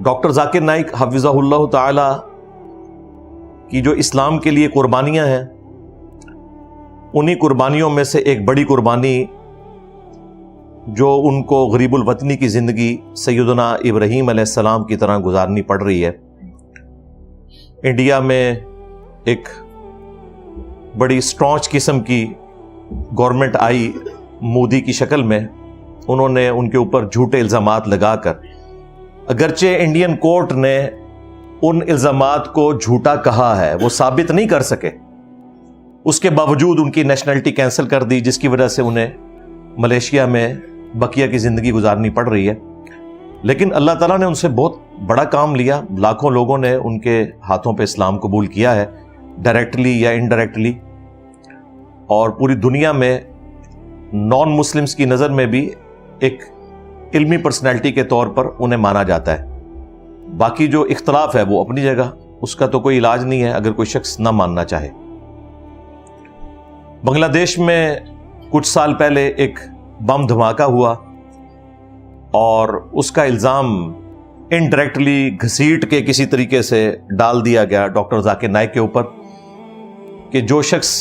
Doctor Zakir Naik حفظہ اللہ تعالی کی جو اسلام کے لیے قربانیاں ہیں، انہی قربانیوں میں سے ایک بڑی قربانی جو ان کو غریب الوطنی کی زندگی سیدنا ابراہیم علیہ السلام کی طرح گزارنی پڑ رہی ہے۔ انڈیا میں ایک بڑی سٹرانچ قسم کی گورنمنٹ آئی مودی کی شکل میں، انہوں نے ان کے اوپر جھوٹے الزامات لگا کر، اگرچہ انڈین کورٹ نے ان الزامات کو جھوٹا کہا ہے، وہ ثابت نہیں کر سکے، اس کے باوجود ان کی نیشنلٹی کینسل کر دی، جس کی وجہ سے انہیں ملیشیا میں بقیہ کی زندگی گزارنی پڑ رہی ہے۔ لیکن اللہ تعالیٰ نے ان سے بہت بڑا کام لیا، لاکھوں لوگوں نے ان کے ہاتھوں پہ اسلام قبول کیا ہے، ڈائریکٹلی یا انڈائریکٹلی، اور پوری دنیا میں نان مسلمز کی نظر میں بھی ایک علمی پرسنالٹی کے طور پر انہیں مانا جاتا ہے۔ باقی جو اختلاف ہے وہ اپنی جگہ، اس کا تو کوئی علاج نہیں ہے اگر کوئی شخص نہ ماننا چاہے۔ بنگلہ دیش میں کچھ سال پہلے ایک بم دھماکہ ہوا اور اس کا الزام انڈائریکٹلی گھسیٹ کے کسی طریقے سے ڈال دیا گیا ڈاکٹر ذاکر نائک کے اوپر کہ جو شخص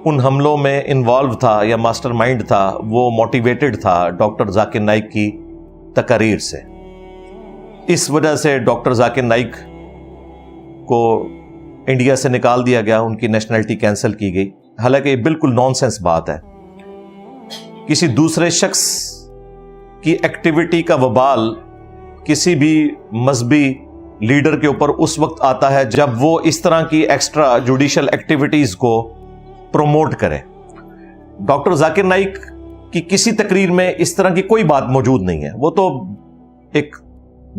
ان حملوں میں انوالو تھا یا ماسٹر مائنڈ تھا وہ موٹیویٹڈ تھا ڈاکٹر ذاکر نائک کی تقاریر سے۔ اس وجہ سے ڈاکٹر ذاکر نائک کو انڈیا سے نکال دیا گیا، ان کی نیشنلٹی کینسل کی گئی، حالانکہ یہ بالکل نان سینس بات ہے۔ کسی دوسرے شخص کی ایکٹیویٹی کا وبال کسی بھی مذہبی لیڈر کے اوپر اس وقت آتا ہے جب وہ اس طرح کی ایکسٹرا جوڈیشل ایکٹیویٹیز کو پروموٹ کرے۔ ڈاکٹر ذاکر نائک کی کسی تقریر میں اس طرح کی کوئی بات موجود نہیں ہے، وہ تو ایک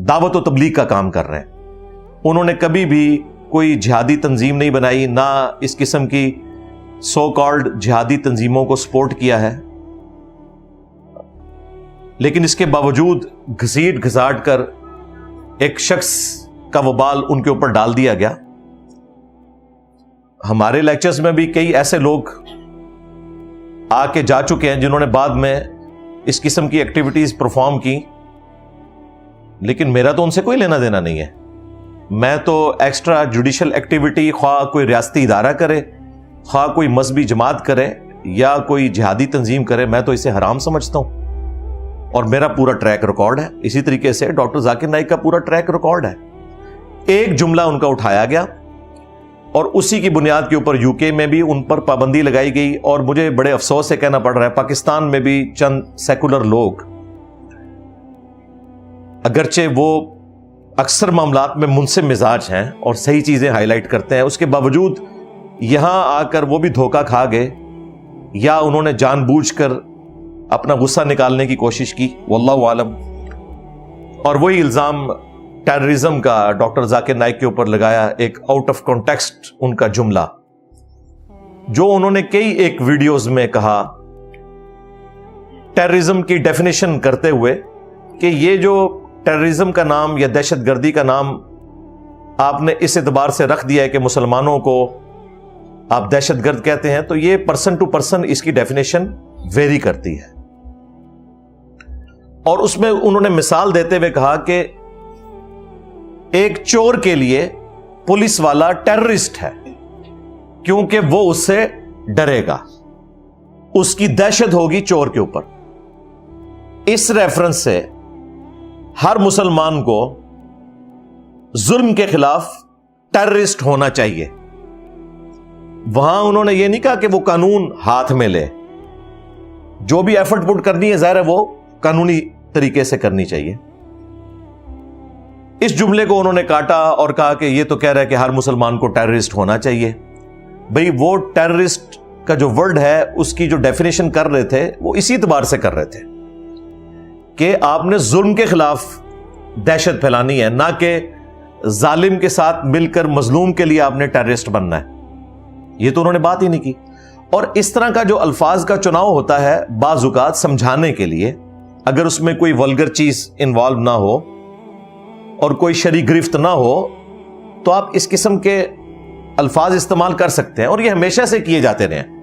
دعوت و تبلیغ کا کام کر رہے ہیں۔ انہوں نے کبھی بھی کوئی جہادی تنظیم نہیں بنائی، نہ اس قسم کی سو کالڈ جہادی تنظیموں کو سپورٹ کیا ہے، لیکن اس کے باوجود گھسیٹ گھساٹ کر ایک شخص کا وبال ان کے اوپر ڈال دیا گیا۔ ہمارے لیکچرز میں بھی کئی ایسے لوگ آ کے جا چکے ہیں جنہوں نے بعد میں اس قسم کی ایکٹیویٹیز پرفارم کی، لیکن میرا تو ان سے کوئی لینا دینا نہیں ہے۔ میں تو ایکسٹرا جوڈیشل ایکٹیویٹی خواہ کوئی ریاستی ادارہ کرے، خواہ کوئی مذہبی جماعت کرے یا کوئی جہادی تنظیم کرے، میں تو اسے حرام سمجھتا ہوں، اور میرا پورا ٹریک ریکارڈ ہے۔ اسی طریقے سے ڈاکٹر ذاکر نائک کا پورا ٹریک ریکارڈ ہے۔ ایک جملہ ان کا اٹھایا گیا اور اسی کی بنیاد کے اوپر یو کے میں بھی ان پر پابندی لگائی گئی، اور مجھے بڑے افسوس سے کہنا پڑ رہا ہے پاکستان میں بھی چند سیکولر لوگ، اگرچہ وہ اکثر معاملات میں منصف مزاج ہیں اور صحیح چیزیں ہائی لائٹ کرتے ہیں، اس کے باوجود یہاں آ کر وہ بھی دھوکہ کھا گئے، یا انہوں نے جان بوجھ کر اپنا غصہ نکالنے کی کوشش کی، واللہ عالم۔ اور وہی الزام ٹیررزم کا ڈاکٹر ذاکر نائک کے اوپر لگایا، ایک آؤٹ آف کانٹیکسٹ ان کا جملہ، جو انہوں نے کئی ایک ویڈیوز میں کہا ٹیررزم کی ڈیفینیشن کرتے ہوئے کہ یہ جو ٹیررزم کا نام یا دہشت گردی کا نام آپ نے اس اعتبار سے رکھ دیا ہے کہ مسلمانوں کو آپ دہشت گرد کہتے ہیں، تو یہ پرسن ٹو پرسن اس کی ڈیفینیشن ویری کرتی ہے۔ اور اس میں انہوں نے مثال دیتے ہوئے کہا کہ ایک چور کے لیے پولیس والا ٹیررسٹ ہے، کیونکہ وہ اس سے ڈرے گا، اس کی دہشت ہوگی چور کے اوپر۔ اس ریفرنس سے ہر مسلمان کو ظلم کے خلاف ٹیررسٹ ہونا چاہیے۔ وہاں انہوں نے یہ نہیں کہا کہ وہ قانون ہاتھ میں لے، جو بھی ایفرٹ پٹ کرنی ہے ظاہر ہے وہ قانونی طریقے سے کرنی چاہیے۔ اس جملے کو انہوں نے کاٹا اور کہا کہ یہ تو کہہ رہا ہے کہ ہر مسلمان کو ٹیررسٹ ہونا چاہیے۔ بھئی وہ ٹیررسٹ کا جو ورڈ ہے اس کی جو ڈیفینیشن کر رہے تھے وہ اسی اعتبار سے کر رہے تھے کہ آپ نے ظلم کے خلاف دہشت پھیلانی ہے، نہ کہ ظالم کے ساتھ مل کر مظلوم کے لیے آپ نے ٹیررسٹ بننا ہے۔ یہ تو انہوں نے بات ہی نہیں کی۔ اور اس طرح کا جو الفاظ کا چناؤ ہوتا ہے بعض اوقات سمجھانے کے لیے، اگر اس میں کوئی ولگر چیز انوالو نہ ہو اور کوئی شرعی گرفت نہ ہو تو آپ اس قسم کے الفاظ استعمال کر سکتے ہیں، اور یہ ہمیشہ سے کیے جاتے رہے ہیں۔